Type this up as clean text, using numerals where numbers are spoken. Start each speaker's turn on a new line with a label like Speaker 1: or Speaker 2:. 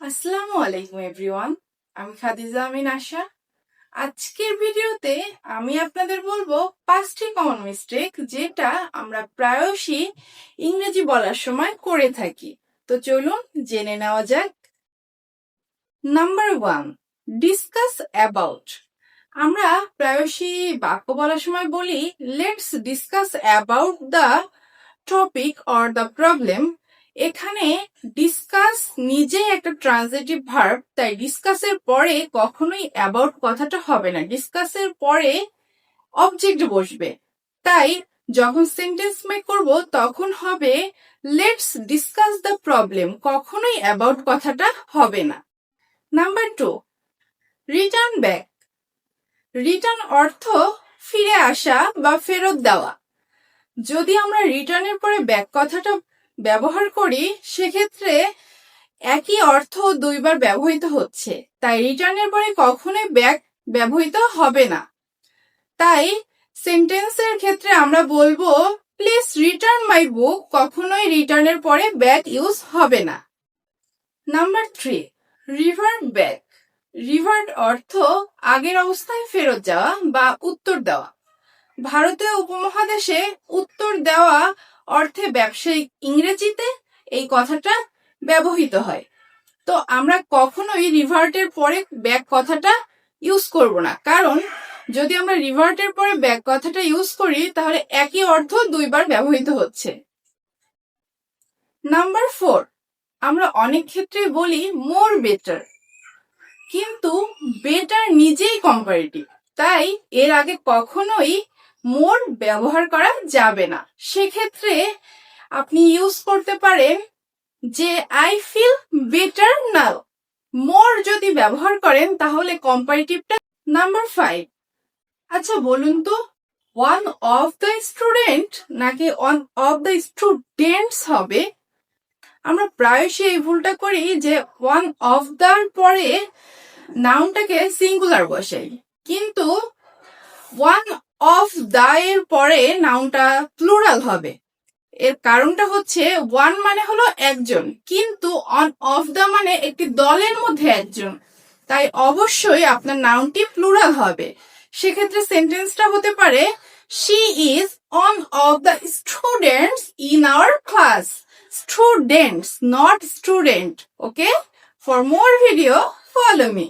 Speaker 1: আসসালামু আলাইকুম এভরিওয়ান, আমি খাদিজা আমিন আশা। আজকের ভিডিওতে আমি আপনাদের বলবো 5টি কমন মিস্টেক যেটা আমরা প্রায়শই ইংরেজি বলার সময় করে থাকি। তো চলুন জেনে নেওয়া যাক। Number 1, discuss about. আমরা প্রায়শই বাক্য বলার সময় বলি let's discuss about the topic or the problem. এখানে ডিসকাস নিজেই একটা ট্রান্সিটিভ ভার্ব, তাই ডিসকাসের পরে কখনোই অ্যাবাউট কথাটা হবে না, ডিসকাসের পরে অবজেক্ট বসবে। তাই যখন সেন্টেন্স মেক করব তখন হবে লেটস ডিসকাস দ্য প্রবলেম, কখনোই অ্যাবাউট কথাটা হবে না। Number 2, return back. রিটার্ন অর্থ ফিরে আসা বা ফেরত দেওয়া। যদি আমরা রিটার্নের পরে ব্যাক কথাটা ব্যবহার করি সেক্ষেত্রে একই অর্থ দুইবার ব্যবহৃত হচ্ছে, তাই রিটার্নের পরে কখনোই ব্যাক ব্যবহৃত হবে না। তাই সেন্টেন্সের ক্ষেত্রে আমরা বলবো প্লিজ রিটার্ন মাই বুক, কখনোই রিটার্নের পরে ব্যাক ইউজ হবে না। Number 3, revert back. রিভার্ট অর্থ আগের অবস্থায় ফেরত যাওয়া বা উত্তর দেওয়া। ভারতীয় উপমহাদেশে উত্তর দেওয়া অর্থে ব্যবসায়িক ইংরেজিতে এই কথাটা ব্যবহৃত হয়। তো আমরা কখনোই রিভার্টের পরে ব্যাক কথাটা ইউজ করব না, কারণ যদি আমরা রিভার্টের পরে ব্যাক কথাটা ইউজ করি তাহলে একই অর্থ দুইবার ব্যবহৃত হচ্ছে। নাম্বার 4, আমরা অনেক ক্ষেত্রে বলি মোর বেটার, কিন্তু বেটার নিজেই কম্পারেটিভ, তাই এর আগে কখনোই মোর ব্যবহার করা যাবে না। সেক্ষেত্রে আপনি ইউজ করতে পারেন যে আই ফিল বেটার নাও। মোর যদি ব্যবহার করেন তাহলে কম্পারেটিভটা। নাম্বার 5, আচ্ছা বলুন তো ওয়ান অফ দ্য স্টুডেন্ট নাকি ওয়ান অফ দ্য স্টুডেন্টস হবে? আমরা প্রায়শই এই ভুলটা করি যে ওয়ান অফ দ্যার পরে নাউনটাকে সিঙ্গুলার বসাই, কিন্তু ওয়ান অফ দা এর পরে নাউনটা প্লুরাল হবে। এর কারণটা হচ্ছে ওয়ান মানে হলো একজন, কিন্তু অন অফ দা মানে একটি দলের মধ্যে একজন, তাই অবশ্যই আপনার নাউনটি প্লুরাল হবে। সেক্ষেত্রে সেন্টেন্সটা হতে পারে she is on of the students in our class. Students, not student. Okay, for more video follow me.